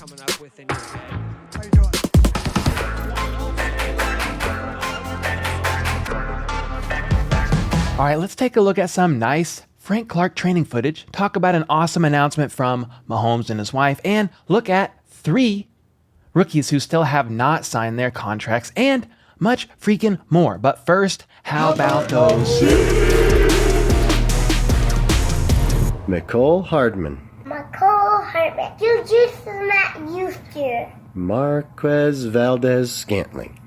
coming up with in your head. How you doing? All right, let's take a look at some nice Frank Clark training footage, talk about an awesome announcement from Mahomes and his wife, and look at 3 rookies who still have not signed their contracts, and much freaking more. But first, how about those? Nicole Hardman. Juju Smith-Schuster. Marquez Valdez-Scantling.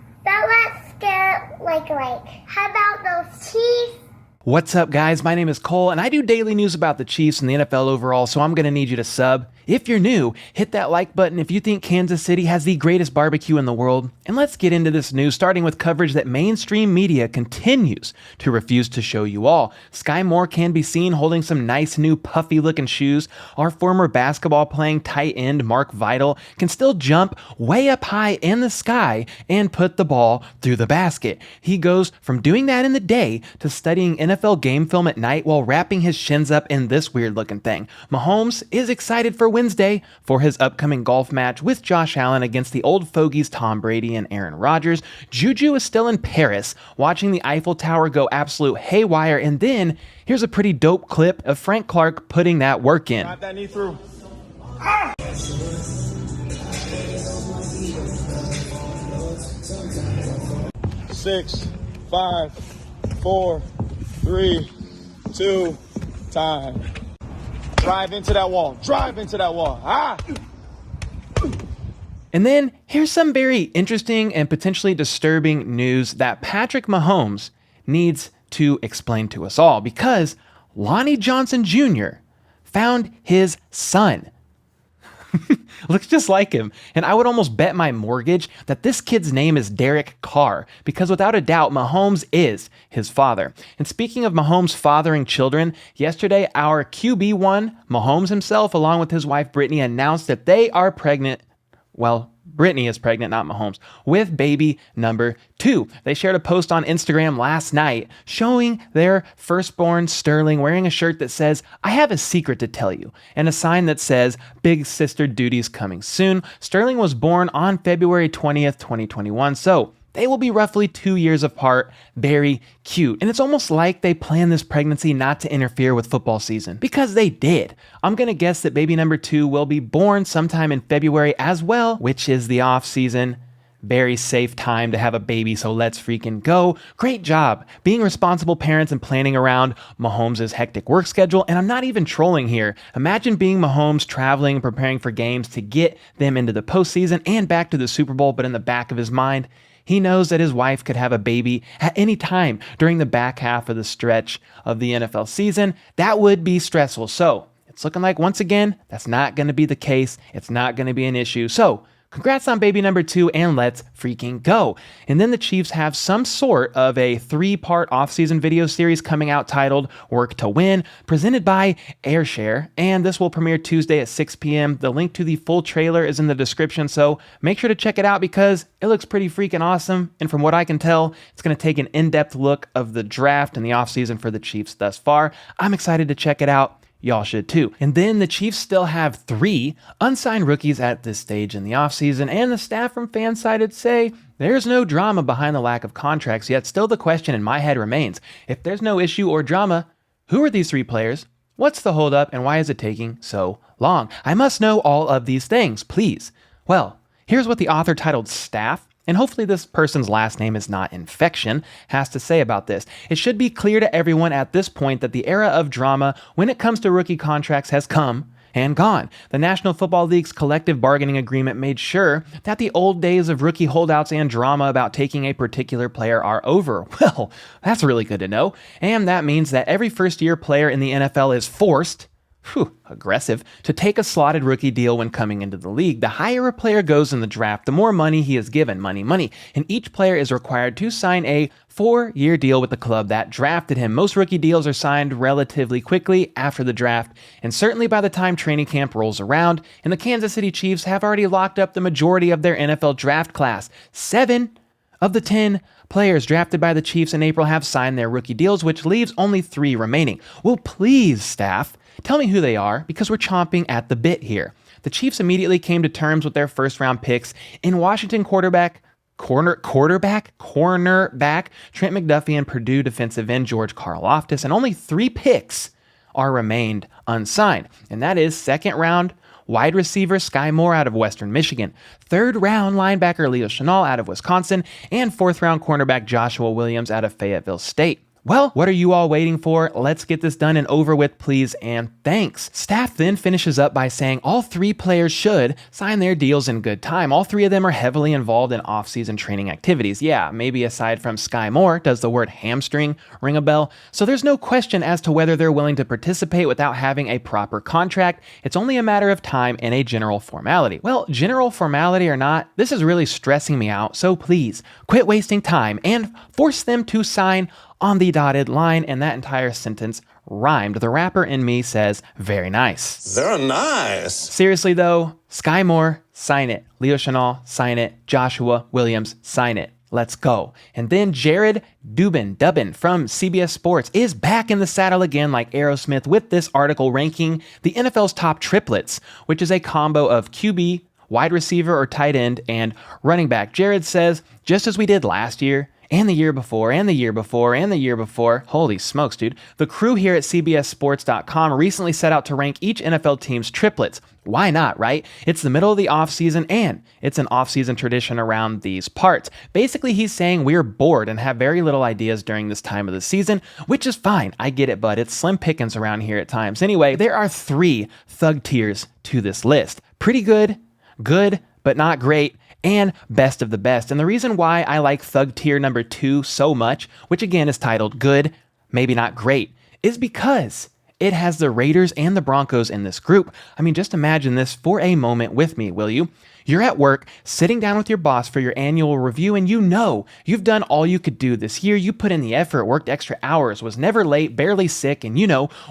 Like. How about those Chiefs? What's up, guys? My name is Cole, and I do daily news about the Chiefs and the NFL overall, so I'm going to need you to sub. If you're new, hit that like button if you think Kansas City has the greatest barbecue in the world. And let's get into this news, starting with coverage that mainstream media continues to refuse to show you all. Sky Moore can be seen holding some nice new puffy-looking shoes. Our former basketball-playing tight end, Mark Vital, can still jump way up high in the sky and put the ball through the basket. He goes from doing that in the day to studying NFL game film at night while wrapping his shins up in this weird-looking thing. Mahomes is excited for Wednesday for his upcoming golf match with Josh Allen against the old fogies Tom Brady and Aaron Rodgers. Juju is still in Paris watching the Eiffel Tower go absolute haywire, and then here's a pretty dope clip of Frank Clark putting that work in. Drive that knee through. 6, 5, 4, 3, 2, time. Drive into that wall. Drive into that wall. And then here's some very interesting and potentially disturbing news that Patrick Mahomes needs to explain to us all, because Lonnie Johnson Jr. found his son. Looks just like him. And I would almost bet my mortgage that this kid's name is Derek Carr, because without a doubt, Mahomes is his father. And speaking of Mahomes fathering children, yesterday our QB1, Mahomes himself, along with his wife Brittany, announced that they are pregnant. Well, Brittany is pregnant, not Mahomes, with baby number 2. They shared a post on Instagram last night showing their firstborn Sterling wearing a shirt that says, "I have a secret to tell you," and a sign that says, "Big sister duties coming soon." Sterling was born on February 20th, 2021, so they will be roughly 2 years apart. Very cute. And it's almost like they planned this pregnancy not to interfere with football season, because they did. I'm going to guess that baby number 2 will be born sometime in February as well, which is the off season. Very safe time to have a baby, so let's freaking go. Great job being responsible parents and planning around Mahomes' hectic work schedule. And I'm not even trolling here. Imagine being Mahomes, traveling and preparing for games to get them into the postseason and back to the Super Bowl, but in the back of his mind, he knows that his wife could have a baby at any time during the back half of the stretch of the NFL season. That would be stressful. So it's looking like, once again, that's not going to be the case. It's not going to be an issue. So congrats on baby number 2, and let's freaking go. And then the Chiefs have some sort of a 3-part offseason video series coming out titled Work to Win, presented by Airshare, and this will premiere Tuesday at 6 p.m. The link to the full trailer is in the description, so make sure to check it out because it looks pretty freaking awesome. And from what I can tell, it's going to take an in-depth look of the draft and the offseason for the Chiefs thus far. I'm excited to check it out. Y'all should too. And then the Chiefs still have 3 unsigned rookies at this stage in the offseason, and the staff from FanSided say there's no drama behind the lack of contracts, yet still the question in my head remains, if there's no issue or drama, who are these 3 players? What's the holdup, and why is it taking so long? I must know all of these things, please. Well, here's what the author titled Staff, and hopefully this person's last name is not Infection, has to say about this. It should be clear to everyone at this point that the era of drama when it comes to rookie contracts has come and gone. The National Football League's collective bargaining agreement made sure that the old days of rookie holdouts and drama about taking a particular player are over. Well, that's really good to know. And that means that every first-year player in the NFL is forced, aggressive, to take a slotted rookie deal when coming into the league. The higher a player goes in the draft, the more money he is given. Money. And each player is required to sign a 4-year deal with the club that drafted him. Most rookie deals are signed relatively quickly after the draft, and certainly by the time training camp rolls around, and the Kansas City Chiefs have already locked up the majority of their NFL draft class. 7 of the 10 players drafted by the Chiefs in April have signed their rookie deals, which leaves only 3 remaining. Well, please, staff, tell me who they are, because we're chomping at the bit here. the Chiefs immediately came to terms with their first-round picks in Washington cornerback Trent McDuffie and Purdue defensive end George Karlaftis, and only 3 picks are remained unsigned. And that is second-round wide receiver Sky Moore out of Western Michigan, third-round linebacker Leo Chenal out of Wisconsin, and fourth-round cornerback Joshua Williams out of Fayetteville State. Well, what are you all waiting for? Let's get this done and over with, please, and thanks. Staff then finishes up by saying all 3 players should sign their deals in good time. All 3 of them are heavily involved in off-season training activities. Yeah, maybe aside from Sky Moore, does the word hamstring ring a bell? So there's no question as to whether they're willing to participate without having a proper contract. It's only a matter of time and a general formality. Well, general formality or not, this is really stressing me out, so please, quit wasting time and force them to sign on the dotted line, and that entire sentence rhymed. The rapper in me says, very nice. Very nice. Seriously though, Sky Moore, sign it. Leo Chenal, sign it. Joshua Williams, sign it. Let's go. And then Jared Dubbin from CBS Sports is back in the saddle again like Aerosmith with this article ranking the NFL's top triplets, which is a combo of QB, wide receiver or tight end, and running back. Jared says, just as we did last year, and the year before, and the year before, and the year before. Holy smokes, dude. The crew here at CBSSports.com recently set out to rank each NFL team's triplets. Why not, right? It's the middle of the offseason, and it's an offseason tradition around these parts. Basically, he's saying we're bored and have very little ideas during this time of the season, which is fine. I get it, bud. It's slim pickings around here at times. Anyway, there are 3 thug tiers to this list. Pretty good, good, but not great, and best of the best. And the reason why I like thug tier number 2 so much, which again is titled good, maybe not great, is because it has the Raiders and the Broncos in this group. I mean, just imagine this for a moment with me, will you? You're at work, sitting down with your boss for your annual review, and you know you've done all you could do this year. You put in the effort, worked extra hours, was never late, barely sick, and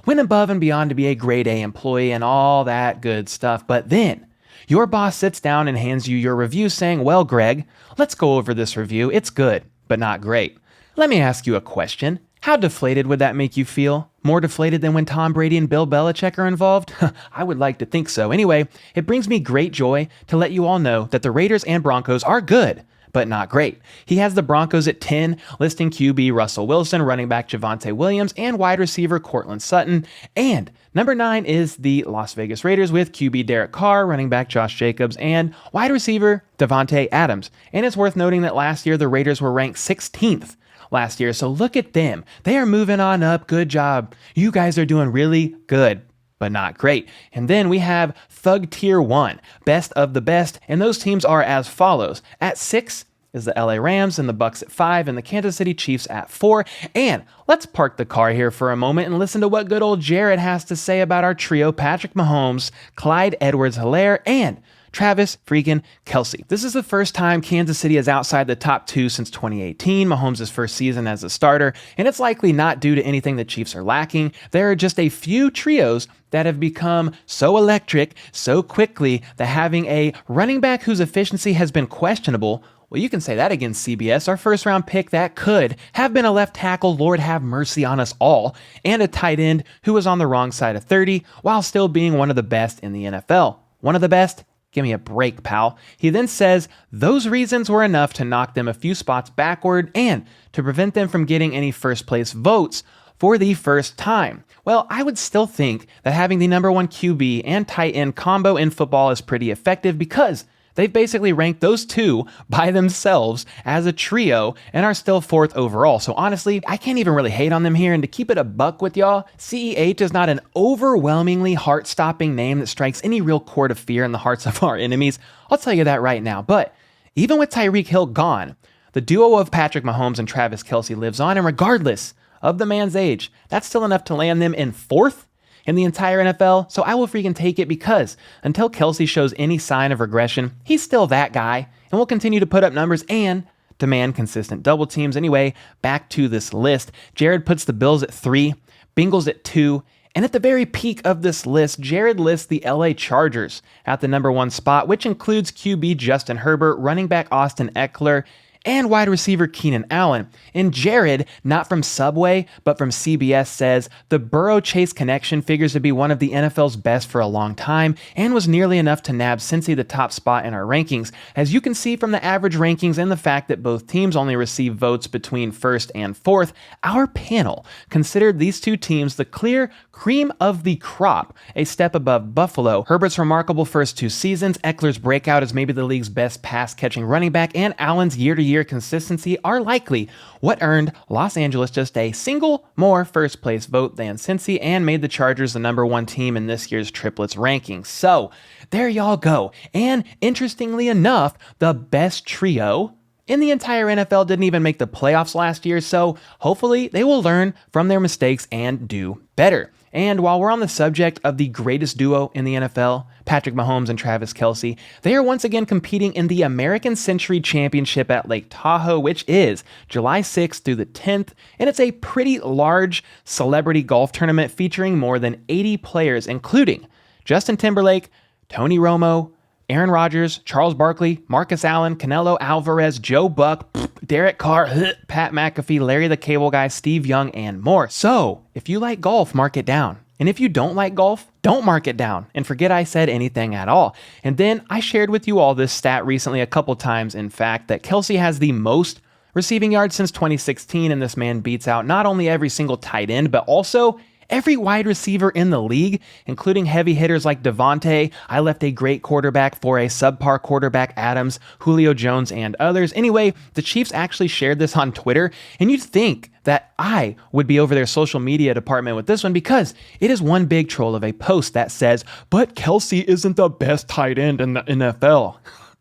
went above and beyond to be a grade A employee and all that good stuff. But then your boss sits down and hands you your review saying, well, Greg, let's go over this review. It's good, but not great. Let me ask you a question. How deflated would that make you feel? More deflated than when Tom Brady and Bill Belichick are involved? I would like to think so. Anyway, it brings me great joy to let you all know that the Raiders and Broncos are good, but not great. He has the Broncos at 10, listing QB Russell Wilson, running back Javonte Williams, and wide receiver Cortland Sutton. And number 9 is the Las Vegas Raiders with QB Derek Carr, running back Josh Jacobs, and wide receiver Devontae Adams. And it's worth noting that last year the Raiders were ranked 16th last year, so look at them. They are moving on up. Good job. You guys are doing really good, but not great. And then we have Thug Tier 1, best of the best, and those teams are as follows. At 6 is the LA Rams and the Bucks at 5 and the Kansas City Chiefs at 4. And let's park the car here for a moment and listen to what good old Jared has to say about our trio, Patrick Mahomes, Clyde Edwards-Helaire, and Travis freaking Kelce. This is the first time Kansas City is outside the top 2 since 2018, Mahomes' first season as a starter, and it's likely not due to anything the Chiefs are lacking. There are just a few trios that have become so electric so quickly that having a running back whose efficiency has been questionable, well, you can say that against CBS, our first round pick that could have been a left tackle, Lord have mercy on us all, and a tight end who was on the wrong side of 30 while still being one of the best in the NFL. One of the best? Give me a break, pal. He then says those reasons were enough to knock them a few spots backward and to prevent them from getting any first place votes for the first time. Well, I would still think that having the number 1 QB and tight end combo in football is pretty effective because they've basically ranked those 2 by themselves as a trio and are still 4th overall. So honestly, I can't even really hate on them here. And to keep it a buck with y'all, CEH is not an overwhelmingly heart-stopping name that strikes any real chord of fear in the hearts of our enemies. I'll tell you that right now. But even with Tyreek Hill gone, the duo of Patrick Mahomes and Travis Kelce lives on. And regardless of the man's age, that's still enough to land them in 4th in the entire NFL, so I will freaking take it because until Kelce shows any sign of regression, he's still that guy and will continue to put up numbers and demand consistent double teams. Anyway, back to this list. Jared puts the Bills at 3, Bengals at 2, and at the very peak of this list, Jared lists the LA Chargers at the number 1 spot, which includes QB Justin Herbert, running back Austin Eckler, and wide receiver Keenan Allen. And Jared, not from Subway, but from CBS, says the Burrow-Chase connection figures to be one of the NFL's best for a long time and was nearly enough to nab Cincy the top spot in our rankings. As you can see from the average rankings and the fact that both teams only receive votes between first and fourth, our panel considered these two teams the clear cream of the crop, a step above Buffalo. Herbert's remarkable first 2 seasons, Eckler's breakout as maybe the league's best pass-catching running back, and Allen's year-to-year consistency are likely what earned Los Angeles just a single more first-place vote than Cincy and made the Chargers the #1 team in this year's Triplets rankings. So, there y'all go. And interestingly enough, the best trio in the entire NFL didn't even make the playoffs last year, so hopefully they will learn from their mistakes and do better. And while we're on the subject of the greatest duo in the NFL, Patrick Mahomes and Travis Kelce, they are once again competing in the American Century Championship at Lake Tahoe, which is July 6th through the 10th, and it's a pretty large celebrity golf tournament featuring more than 80 players, including Justin Timberlake, Tony Romo, Aaron Rodgers, Charles Barkley, Marcus Allen, Canelo Alvarez, Joe Buck, Derek Carr, Pat McAfee, Larry the Cable Guy, Steve Young, and more. So, if you like golf, mark it down. And if you don't like golf, don't mark it down and forget I said anything at all. And then I shared with you all this stat recently a couple times, in fact, that Kelce has the most receiving yards since 2016, and this man beats out not only every single tight end, but also every wide receiver in the league, including heavy hitters like Devontae. I left a great quarterback for a subpar quarterback, Adams, Julio Jones, and others. Anyway, the Chiefs actually shared this on Twitter, and you'd think that I would be over their social media department with this one because it is one big troll of a post that says, but Kelce isn't the best tight end in the NFL.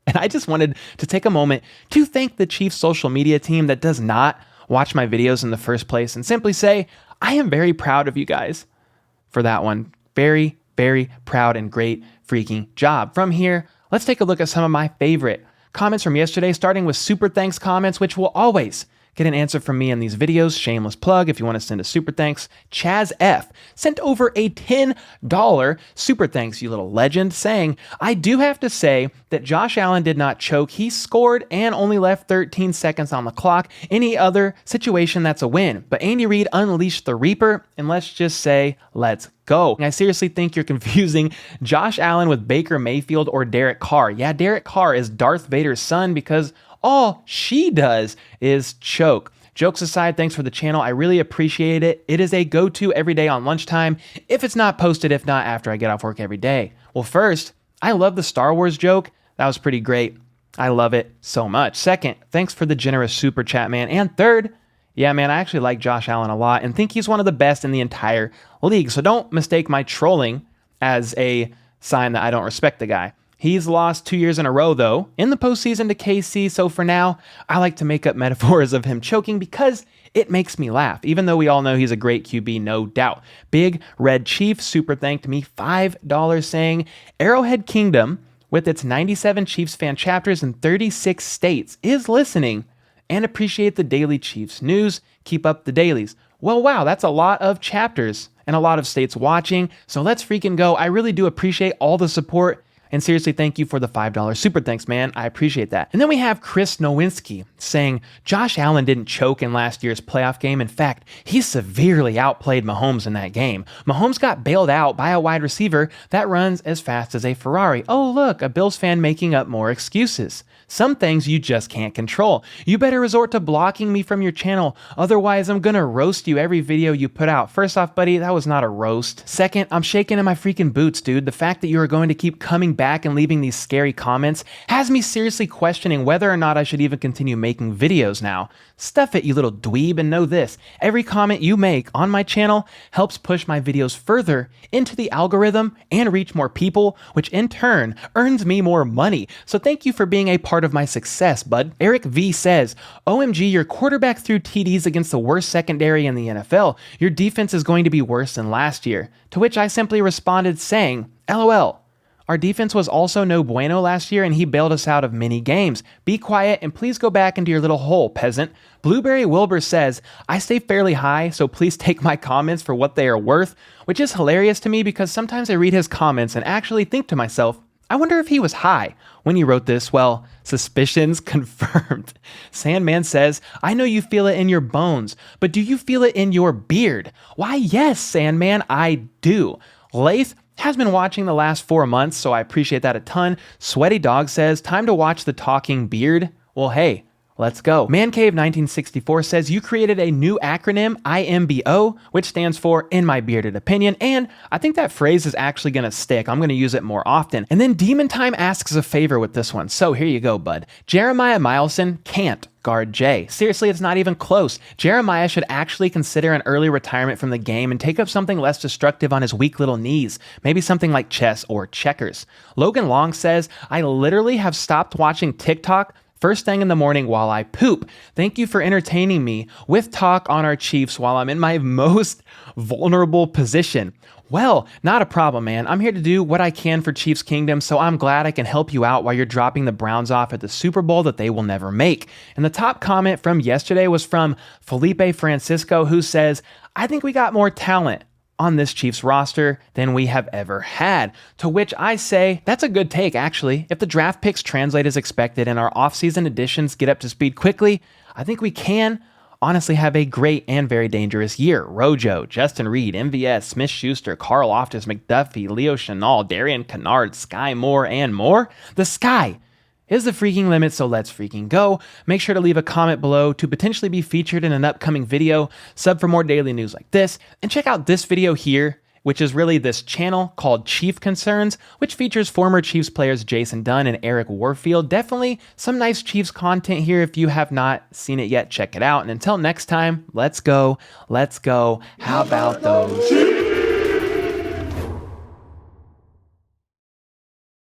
And I just wanted to take a moment to thank the Chiefs social media team that does not watch my videos in the first place and simply say, I am very proud of you guys for that one. Very, very proud and great freaking job. From here, let's take a look at some of my favorite comments from yesterday, starting with super thanks comments, which will always get an answer from me in these videos. Shameless plug if you want to send a super thanks. Chaz F sent over a $10 super thanks, you little legend, saying, I do have to say that Josh Allen did not choke. He scored and only left 13 seconds on the clock. Any other situation, that's a win. But Andy Reid unleashed the Reaper, and let's just say, let's go. I seriously think you're confusing Josh Allen with Baker Mayfield or Derek Carr. Yeah, Derek Carr is Darth Vader's son because all she does is choke. Jokes aside, thanks for the channel. I really appreciate it. It is a go-to every day on lunchtime, if it's not posted, if not after I get off work every day. Well, first, I love the Star Wars joke. That was pretty great. I love it so much. Second, thanks for the generous super chat, man. And third, yeah, man, I actually like Josh Allen a lot and think he's one of the best in the entire league. So don't mistake my trolling as a sign that I don't respect the guy. He's lost 2 years in a row, though, in the postseason to KC, so for now, I like to make up metaphors of him choking because it makes me laugh, even though we all know he's a great QB, no doubt. Big Red Chief super thanked me $5 saying, Arrowhead Kingdom, with its 97 Chiefs fan chapters in 36 states, is listening and appreciate the daily Chiefs news. Keep up the dailies. Well, wow, that's a lot of chapters and a lot of states watching, so let's freaking go. I really do appreciate all the support. And seriously, thank you for the $5 super thanks, man. I appreciate that. And then we have Chris Nowinski saying, Josh Allen didn't choke in last year's playoff game. In fact, he severely outplayed Mahomes in that game. Mahomes got bailed out by a wide receiver that runs as fast as a Ferrari. Oh, look, a Bills fan making up more excuses. Some things you just can't control. You better resort to blocking me from your channel. Otherwise, I'm gonna roast you every video you put out. First off, buddy, that was not a roast. Second, I'm shaking in my freaking boots, dude. The fact that you are going to keep coming back and leaving these scary comments has me seriously questioning whether or not I should even continue making videos now. Stuff it, you little dweeb, and know this. Every comment you make on my channel helps push my videos further into the algorithm and reach more people, which in turn earns me more money. So thank you for being a part of my success, bud. Eric V says, OMG, your quarterback threw TDs against the worst secondary in the NFL. Your defense is going to be worse than last year. To which I simply responded saying, LOL. Our defense was also no bueno last year and he bailed us out of many games. Be quiet and please go back into your little hole, peasant. Blueberry Wilbur says, I stay fairly high, so please take my comments for what they are worth, which is hilarious to me because sometimes I read his comments and actually think to myself, I wonder if he was high when he wrote this. Well, suspicions confirmed. Sandman says, I know you feel it in your bones, but do you feel it in your beard? Why, yes, Sandman, I do. Lath has been watching the last 4 months, so I appreciate that a ton. Sweaty Dog says, time to watch the talking beard. Well, hey, let's go. Mancave1964 says, you created a new acronym, IMBO, which stands for In My Bearded Opinion, and I think that phrase is actually going to stick. I'm going to use it more often. And then Demon Time asks a favor with this one. So here you go, bud. Jeremiah Mileson can't guard Jay. Seriously, it's not even close. Jeremiah should actually consider an early retirement from the game and take up something less destructive on his weak little knees. Maybe something like chess or checkers. Logan Long says, I literally have stopped watching TikTok first thing in the morning while I poop. Thank you for entertaining me with talk on our Chiefs while I'm in my most vulnerable position. Well, not a problem, man. I'm here to do what I can for Chiefs Kingdom, so I'm glad I can help you out while you're dropping the Browns off at the Super Bowl that they will never make. And the top comment from yesterday was from Felipe Francisco, who says, I think we got more talent on this Chiefs roster than we have ever had. To which I say, that's a good take, actually. If the draft picks translate as expected and our offseason additions get up to speed quickly, I think we can honestly have a great and very dangerous year. Rojo, Justin Reed, MVS, Smith-Schuster, Carl Loftus, McDuffie, Leo Chenal, Darian Kennard, Sky Moore, and more. The sky is the freaking limit, so let's freaking go. Make sure to leave a comment below to potentially be featured in an upcoming video, sub for more daily news like this, and check out this video here, which is really this channel called Chief Concerns, which features former Chiefs players Jason Dunn and Eric Warfield. Definitely some nice Chiefs content here. If you have not seen it yet, check it out. And until next time, let's go. How about those Chiefs?